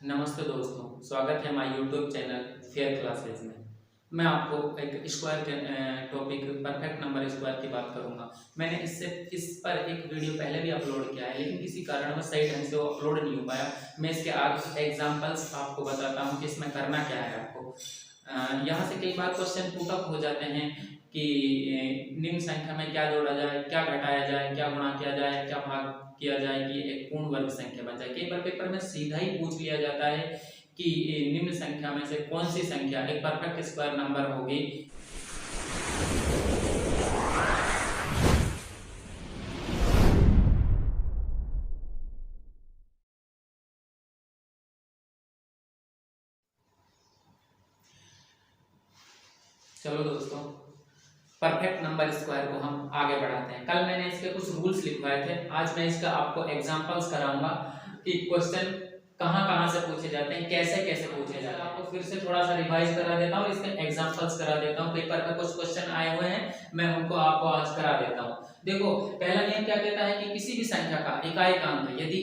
नमस्ते दोस्तों, स्वागत है हमारे यूट्यूब चैनल फेयर क्लासेज में। मैं आपको एक स्क्वायर के टॉपिक परफेक्ट नंबर स्क्वायर की बात करूंगा। मैंने इस पर एक वीडियो पहले भी अपलोड किया है, लेकिन किसी कारणवश सही ढंग से वो अपलोड नहीं हो पाया। मैं इसके आगे एग्जांपल्स आपको बताता हूं कि इसमें करना क्या है आपको। यहाँ से कई बार क्वेश्चन पुट अप हो जाते हैं कि निम्न संख्या में क्या जोड़ा जाए, क्या घटाया जाए, क्या गुणा किया जाए, क्या भाग किया जाए कि एक पूर्ण वर्ग संख्या बन जाए। कई बार पेपर में सीधा ही पूछ लिया जाता है कि निम्न संख्या में से कौन सी संख्या एक परफेक्ट स्क्वायर नंबर होगी। चलो दोस्तों, परफेक्ट नंबर स्क्वायर को हम आगे बढ़ाते हैं। कल मैंने इसके कुछ रूल्स लिखवाए थे, आज मैं इसका आपको एग्जांपल्स कराऊंगा कि क्वेश्चन कहां कहां से पूछे जाते हैं, कैसे कैसे पूछे जाते हैं। आपको फिर से थोड़ा सा रिवाइज करा देता हूं, इसके एग्जांपल्स करा देता हूं। पेपर में कुछ क्वेश्चन आए हुए हैं, मैं उनको आपको आज करा देता हूं। देखो, पहला नियम क्या कहता है कि किसी भी संख्या का इकाई अंक यदि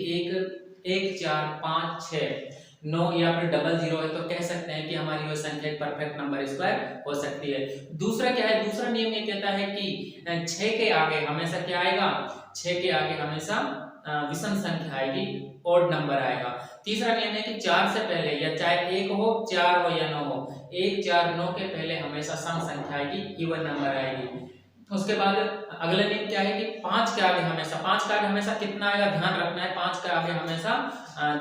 1 4 5 6 9 या फिर डबल जीरो है तो कह सकते हैं कि हमारी वो संख्या एक परफेक्ट नंबर स्क्वायर हो सकती है। दूसरा क्या है, दूसरा नियम ये कहता है कि 6 के आगे हमेशा क्या आएगा, 6 के आगे हमेशा विषम संख्या आएगी, ओड नंबर आएगा। तीसरा नियम है कि 4 से पहले या चाहे 1 हो, 4 हो या 9 हो, 1 4 9 के पहले हमेशा सम संख्या आएगी, इवन नंबर आएगी। उसके बाद अगला नियम क्या है कि 5 के आगे हमेशा कितना आएगा, ध्यान रखना है, 5 के आगे हमेशा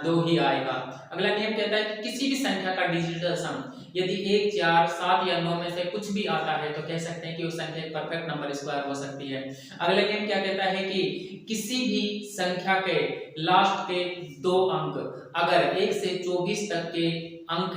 2 ही आएगा। अगला नियम कहता है कि किसी भी संख्या का डिजिटल सम यदि 1 4 7 या 9 में से कुछ भी आता है तो कह सकते हैं कि वो संख्या एक परफेक्ट नंबर स्क्वायर हो सकती है। अगला नियम क्या कहता है कि किसी भी संख्या के लास्ट के 2 अंक अगर 1 से 24 तक के अंक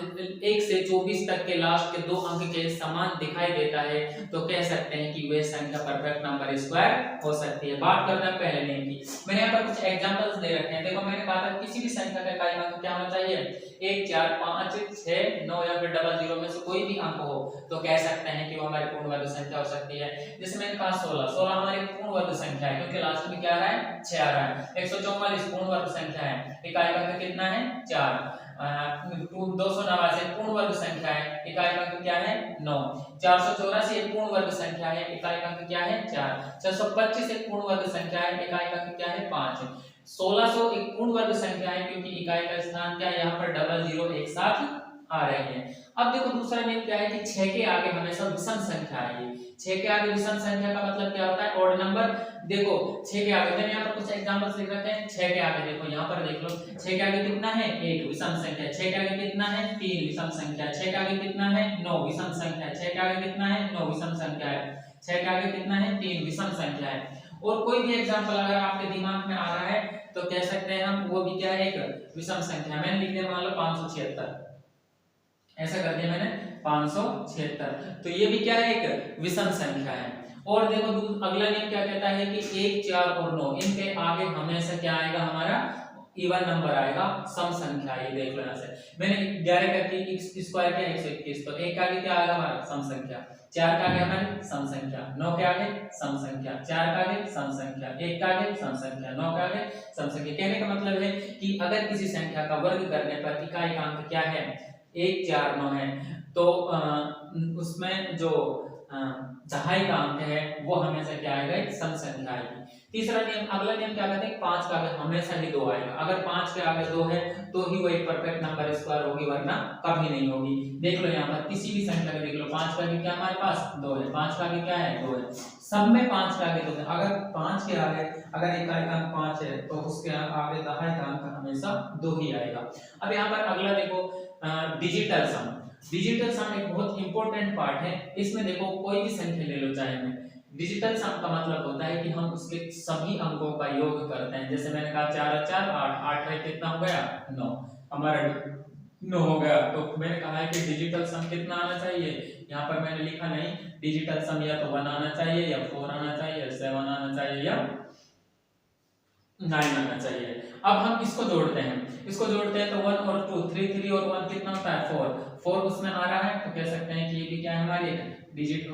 1 से 24 तक के लास्ट के 2 अंक के समान दिखाई देता है तो कह सकते हैं कि वह संख्या परफेक्ट नंबर स्क्वायर हो सकती है। बात करते हैं पहले नियम की। मैंने यहाँ पर कुछ एग्जांपल्स दे रखे हैं। देखो, मैंने कहा था किसी भी संख्या का इकाई अंक क्या होना चाहिए, 1 4 5 6 9 या फिर डबल जीरो में से कोई भी अंक हो तो कह सकते हैं कि वो हमारी पूर्ण वर्ग संख्या हो सकती है। जैसे मैंने कहा 16 हमारी पूर्ण वर्ग संख्या है क्योंकि लास्ट में क्या आ रहा है, 6 आ रहा है। 144 पूर्ण वर्ग संख्या है, इकाई अंक कितना है, 4। 289 पूर्ण वर्ग संख्या है, इकाई अंक क्या है, 9। 484 एक पूर्ण वर्ग संख्या है, इकाई अंक क्या है, 4। 625 एक पूर्ण वर्ग संख्या है, इकाई अंक क्या है, 5। 1600 एक पूर्ण वर्ग संख्या है क्योंकि इकाई का स्थान क्या है, यहाँ पर डबल जीरो एक साथ आ रहे हैं। अब देखो दूसरा नियम क्या है कि 6 के आगे हमेशा विषम संख्या आएगी। 6 के आगे विषम संख्या का मतलब क्या होता है, ऑड नंबर। देखो 6 के आगे मैंने यहाँ पर कुछ एग्जांपल्स लिख रखे हैं। 6 के आगे देखो, यहाँ पर देख लो, 6 के आगे कितना है, 1 विषम संख्या। 6 के आगे कितना है, 3 विषम संख्या। 6 के आगे कितना है, 9 विषम संख्या। 6 के आगे कितना है, 9 विषम संख्या है। 6 के आगे कितना है, 3 विषम संख्या है। और कोई भी एग्जांपल अगर आपके दिमाग में आ रहा है तो कह सकते हैं हम, वो भी क्या है, एक विषम संख्या। मैंने लिख दिया मान लो 576, ऐसा कर दिया मैंने 576, तो ये भी क्या है, एक विषम संख्या है। और देखो अगला नियम क्या कहता है कि 1 4 और 9 इनके आगे हमेशा क्या आएगा, हमारा इवन नंबर आएगा, सम संख्या। ये देख लो, यहाँ से मैंने 11 करके स्क्वायर किया 121, तो 1 के आगे क्या आएगा हमारा, सम संख्या। 4 का आगे हमारी सम संख्या, 9 के आगे सम संख्या, 4 का आगे सम संख्या, 1 का आगे सम संख्या, 9 का आगे सम संख्या। कहने का मतलब है कि अगर किसी संख्या का वर्ग करने पर इकाई का अंक क्या है, 1 4 9 है, तो उसमें जो दहाई का अंक है वो हमेशा क्या आएगा, एक सम संख्या आएगी। तीसरा नियम, अगला नियम क्या कहते हैं, 5 का आगे हमेशा ही 2 आएगा। अगर 5 के आगे 2 है तो ही वो एक परफेक्ट नंबर स्क्वायर होगी, वरना कभी नहीं होगी। देख लो यहाँ पर किसी भी संख्या का देख लो, 5 का आगे क्या हमारे पास 2 है, 5 का आगे क्या है, 2 है। सब में 5 के आगे 2 है। अगर 5 के आगे अगर इकाई का अंक 5 है तो उसके आगे दहाई का अंक हमेशा 2 ही आएगा। अब यहाँ पर अगला देखो, डिजिटल सम। डिजिटल सम एक बहुत इंपॉर्टेंट पार्ट है। इसमें देखो कोई भी संख्या ले लो, चाहे मैं, डिजिटल सम का मतलब होता है कि हम उसके सभी अंकों का योग करते हैं। जैसे मैंने कहा 4 4 8 8 में कितना हो गया, 9, हमारा 9 हो गया। तो मैंने कहा है कि डिजिटल सम कितना आना चाहिए, यहाँ पर मैंने लिखा नहीं, डिजिटल सम या तो 1 आना चाहिए या 4 आना चाहिए या 7 आना चाहिए या 9 आना चाहिए। अब हम इसको जोड़ते हैं, तो 1 और 2 3 3 और 1 कितना होता है, 4 4 उसमें आ रहा है, तो कह सकते हैं कि ये भी क्या है, हमारी एक डिजिट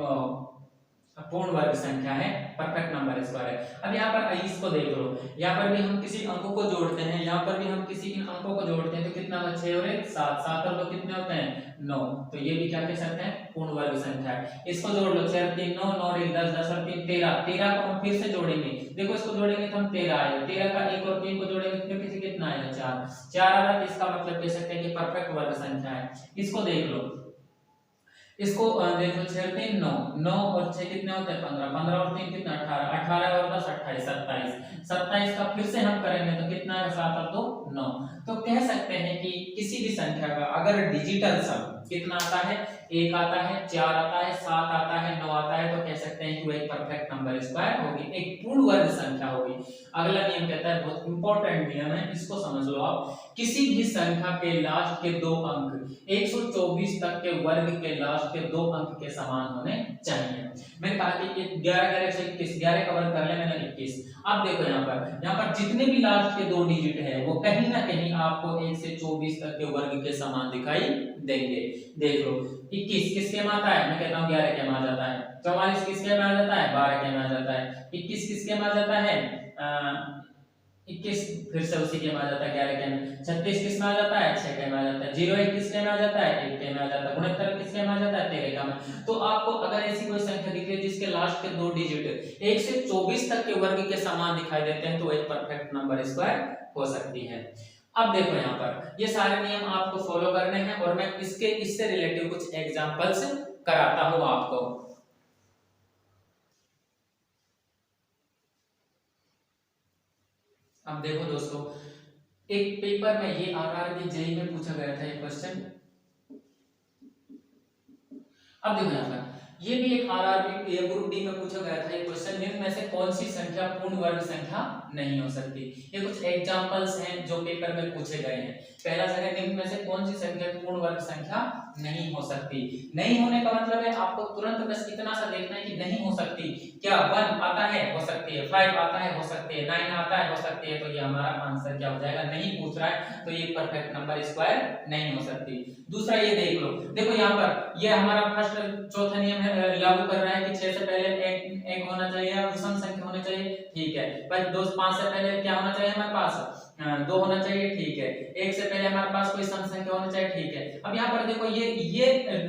पूर्ण वर्ग संख्या है, परफेक्ट नंबर स्क्वायर है। अब यहाँ पर इसको देख लो, यहाँ पर भी हम किसी अंकों को जोड़ते हैं, यहाँ पर भी हम किसी इन अंकों को जोड़ते हैं, तो कितना होगा 6 और 1 7, 7 और 2 कितने होते हैं 9, तो ये भी क्या कह सकते हैं पूर्ण वर्ग संख्या है। इसको जोड़ लो 6 और 3 9, 9 और 1 10, 10 और 3 13, 13 को हम फिर से जोड़ेंगे, देखो इसको जोड़ेंगे तो हम 13 आएगा, 13 का 1 और 3 को जोड़ेंगे तो फिर कितना आएगा 4, 4 आ रहा है, इसका मतलब कह सकते हैं कि परफेक्ट वर्ग संख्या है। इसको देख लो, इसको देखो 6 और 3 9, 9 और 6 कितने होते हैं 15, 15 और 3 कितना 18, 18 और 10 28, 27, 27 का फिर से हम करेंगे तो कितना है 7 और 2 9। तो कह सकते हैं कि किसी भी संख्या का अगर डिजिटल सम कितना आता है 1 आता है, 4 आता है, 7 आता है, 9 आता है, तो कह सकते हैं कि वो एक परफेक्ट नंबर स्क्वायर होगी, एक पूर्ण वर्ग संख्या होगी। अगला नियम कहता है, बहुत इंपॉर्टेंट नियम है, इसको समझ लो आप, किसी भी संख्या के लास्ट के दो अंक 124 तक के वर्ग के लास्ट के दो अंक के समान होने चाहिए। मैंने कहा कि 11 से 21, 11 का वर्ग कर ले मैंने 21। अब देखो यहाँ पर जितने भी लास्ट के दो डिजिट है वो कहीं ना कहीं आपको 1 से 24 तक के वर्ग के समान दिखाई देंगे। देख लो 21 किसके में आता है, मैं कहता हूँ 11 के में आ जाता है, 44 किसके में आ जाता है 12 के में आ जाता है, 21 किसके में आ जाता है 21 फिर से उसी के में आ जाता है 11 के में, 36 किस में आ जाता है 6 के में आ जाता है, 01 किसके में आ जाता है 1 के में आ जाता है, 69 किसके में आ जाता है 13 का में। तो आपको अगर ऐसी कोई संख्या दिख रही है जिसके लास्ट के दो डिजिट 1 से 24 तक के वर्ग के समान दिखाई देते हैं तो एक परफेक्ट नंबर स्क्वायर हो सकती है। अब देखो यहाँ पर ये सारे नियम आपको फॉलो करने हैं और मैं इससे रिलेटिव कुछ एग्जांपल्स कराता हूँ आपको। अब देखो दोस्तों, एक पेपर में ये आरआरबी जेईई में पूछा गया था एक क्वेश्चन। अब देखो यहाँ पर ये भी एक आरआरबी ग्रुप डी में पूछा गया था एक क्वेश्चन, निम्न में से कौन सी संख्या पूर्ण वर्ग संख्या नहीं हो सकती। ये कुछ एग्जांपल्स हैं जो पेपर में पूछे गए हैं। पहला संख्या, निम्न में से कौन सी संख्या पूर्ण वर्ग संख्या नहीं हो सकती। नहीं होने का मतलब है आपको तुरंत बस इतना सा देखना है कि नहीं हो सकती। क्या 1 आता है हो सकती है, 5 आता है हो सकती है, 9 आता है हो सकती है, तो ये हमारा आंसर क्या हो जाएगा, नहीं पूछ रहा है तो ये परफेक्ट नंबर स्क्वायर नहीं हो सकती। दूसरा ये देख लो, देखो यहाँ पर ये हमारा फर्स्ट चौथा नियम है, लागू कर रहा है कि 6 से पहले एक होना चाहिए, विषम संख्या होनी चाहिए, ठीक है। पर 2 5 से पहले क्या होना चाहिए हमारे पास 2 होना चाहिए, ठीक है। 1 से पहले हमारे पास कोई सम संख्या होना चाहिए, ठीक है। अब यहाँ पर देखो ये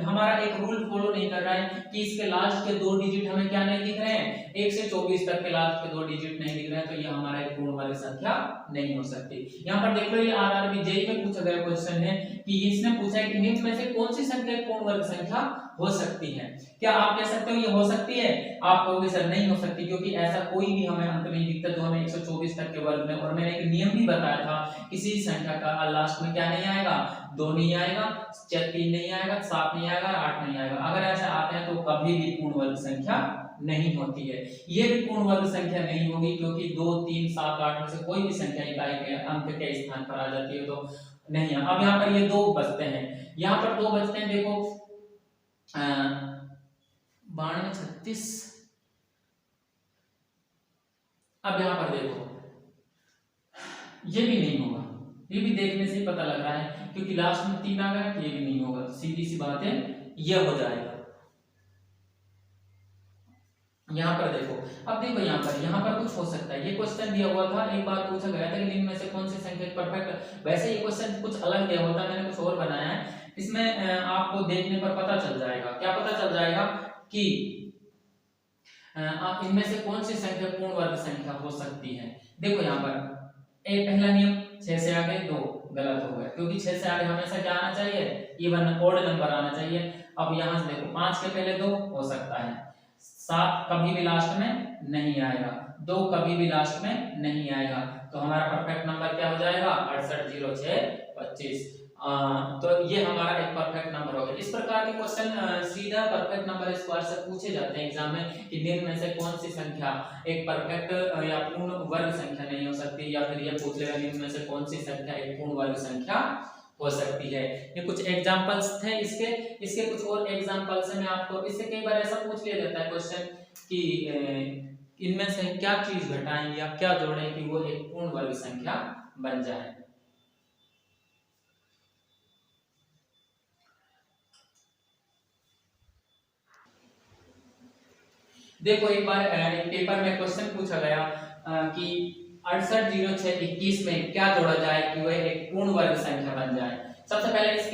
हमारा एक रूल फॉलो नहीं कर रहा है कि इसके लास्ट के दो डिजिट हमें क्या नहीं दिख रहे हैं, 1 से 24 तक के लास्ट के दो डिजिट नहीं दिख रहे हैं, तो ये हमारा एक पूर्ण वर्ग संख्या नहीं हो सकती। यहाँ पर देख लो ये आरआरबी जेईई में पूछा गया क्वेश्चन है कि इसने पूछा है कि निम्न में से कौन सी संख्या पूर्ण वर्ग संख्या हो सकती है। क्या आप कह सकते हो ये हो सकती है, आप कहोगे सर नहीं हो सकती, क्योंकि ऐसा कोई भी हमें अंक नहीं दिखता जो हमें 124 तक के वर्ग में, और मैंने एक नियम भी बताया था किसी संख्या का लास्ट में क्या नहीं आएगा, 2 नहीं आएगा, 3 नहीं आएगा, 7 नहीं आएगा, 8 नहीं आएगा। अगर ऐसे आते हैं तो कभी भी पूर्ण वर्ग संख्या नहीं होती है। ये भी पूर्ण वर्ग संख्या नहीं होगी क्योंकि 2 3 7 8 में से कोई भी संख्या इकाई के अंक के स्थान पर आ जाती है, तो नहीं है। अब यहाँ पर ये दो बचते हैं, यहाँ पर दो बचते हैं, देखो 92 36। अब यहाँ पर देखो ये भी नहीं होगा, ये भी देखने से ही पता लग रहा है क्योंकि लास्ट में 3 आ गया, ये भी नहीं होगा, सीधी सी बात है ये हो जाएगा। यहाँ पर देखो, अब देखो यहाँ पर कुछ हो सकता है। ये क्वेश्चन दिया हुआ था, एक बार पूछा गया था कि निम्न में से कौन सी संख्या परफेक्ट, वैसे ये क्वेश्चन कुछ अलग दिया हुआ था, मैंने कुछ और बनाया है। इसमें आपको देखने पर पता चल जाएगा, क्या पता चल जाएगा कि आप इनमें से कौन सी संख्या पूर्ण वर्ग संख्या हो सकती है। देखो यहाँ पर एक पहला नियम 6 से आगे 2 गलत हो गया, क्योंकि 6 से आगे हमेशा क्या आना चाहिए, इवन ओड नंबर आना चाहिए। अब यहाँ से देखो 5 के पहले 2 हो सकता है, 7 कभी भी लास्ट में नहीं आएगा, 2 कभी भी लास्ट में नहीं आएगा, तो हमारा परफेक्ट नंबर क्या हो जाएगा 68 0 6 25। तो ये हमारा एक परफेक्ट नंबर हो गया। इस प्रकार के क्वेश्चन सीधा परफेक्ट नंबर स्क्वायर से पूछे जाते हैं एग्जाम में कि निम्न में से कौन सी संख्या एक परफेक्ट या पूर्ण वर्ग संख्या नहीं हो सकती, या फिर ये पूछ लेगा निम्न में से कौन सी संख्या एक पूर्ण वर्ग संख्या हो सकती है। ये कुछ एग्जांपल्स थे इसके, इसके कुछ और एग्जांपल्स हैं मैं आपको, इससे कई बार ऐसा पूछ लिया जाता है क्वेश्चन कि इनमें से क्या चीज घटाएं या क्या जोड़ें कि वो एक पूर्ण वर्ग संख्या बन जाए। देखो एक बार पेपर में क्वेश्चन पूछा गया कि 680621 में क्या जोड़ा जाए कि वह एक पूर्ण वर्ग संख्या बन जाए। सबसे पहले इस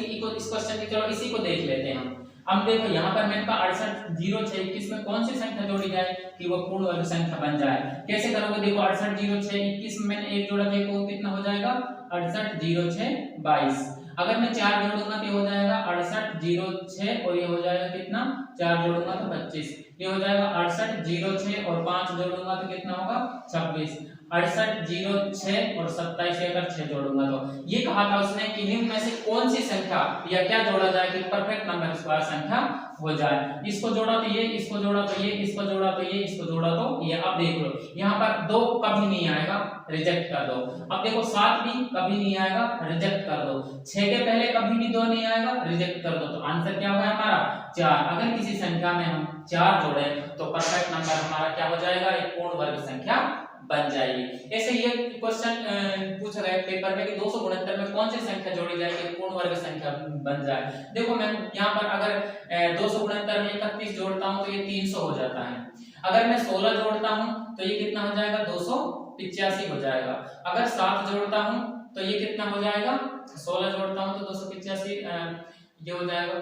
क्वेश्चन की चलो इसी को देख लेते हैं हम देखो यहाँ पर मैंने कहा 680621 में कौन सी संख्या जोड़ी जाए कि वह पूर्ण वर्ग संख्या बन जाए। कैसे करोगे, देखो 680621 में मैंने एक जोड़ा, देखो कितना हो जाएगा 680622। अगर मैं 4 जोड़ूंगा तो हो जाएगा 6806 और ये हो जाएगा कितना, 4 जोड़ूंगा तो 25, ये हो जाएगा 6806 और 5 जोड़ूंगा तो कितना होगा 26। 6806 और 27 से अगर 6 जोड़ूंगा तो ये कहा था उसने कि निम्न में से कौन सी संख्या या क्या जोड़ा जाए कि परफेक्ट नंबर स्क्वायर संख्या हो जाए। इसको जोड़ा तो ये, इसको जोड़ा तो ये, इसको जोड़ा तो ये, इसको जोड़ा तो ये। अब देख लो यहाँ पर 2 कभी नहीं आएगा, रिजेक्ट कर दो। अब देखो 7 भी कभी नहीं आएगा, रिजेक्ट कर दो। 6 के पहले कभी भी 2 नहीं आएगा, रिजेक्ट कर दो। तो आंसर क्या होगा हमारा 4। अगर किसी संख्या में हम 4 जोड़े तो परफेक्ट नंबर हमारा क्या हो जाएगा, एक पूर्ण वर्ग संख्या बन जाएगी। ऐसे ये क्वेश्चन पूछा गया पेपर में कि 269 में कौन सी संख्या जोड़ी जाए कि पूर्ण वर्ग संख्या बन जाए। देखो मैं यहाँ पर अगर 269 में 31 जोड़ता हूँ तो ये 300 हो जाता है। अगर मैं 16 जोड़ता हूँ तो ये कितना हो जाएगा 285 हो जाएगा। अगर 7 जोड़ता हूँ तो ये कितना हो जाएगा, 16 जोड़ता हूँ तो 285 ये हो जाएगा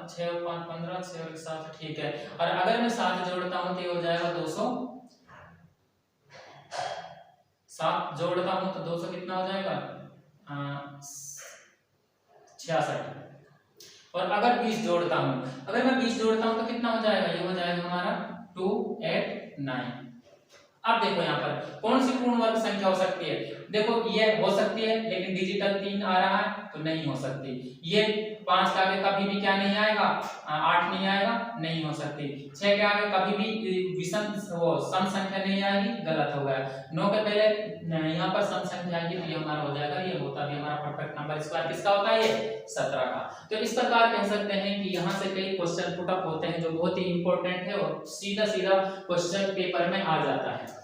6 5 15 6 और 7, ठीक है। और अगर मैं 7 जोड़ता हूँ तो ये हो जाएगा 200, 7 जोड़ता हूँ तो 200 कितना हो जाएगा 66। और अगर 20 जोड़ता हूँ, अगर मैं 20 जोड़ता हूँ तो कितना हो जाएगा, ये हो जाएगा हमारा 289। अब देखो यहाँ पर कौन सी पूर्ण वर्ग संख्या हो सकती है। देखो ये हो सकती है लेकिन डिजिटल 3 आ रहा है तो नहीं हो सकती। ये 5 के आगे कभी भी क्या नहीं आएगा, 8 नहीं आएगा, नहीं हो सकती। 6 के आगे कभी भी विषम सम संख्या नहीं आएगी, गलत हो गया। 9 के पहले यहाँ पर सम संख्या आएगी तो ये हमारा हो जाएगा, ये होता भी हमारा परफेक्ट नंबर स्क्वायर किसका होता है, ये 17 का। तो इस प्रकार कह सकते हैं कि यहाँ से कई क्वेश्चन पुट अप होते हैं जो बहुत ही इंपॉर्टेंट है और सीधा सीधा क्वेश्चन पेपर में आ जाता है।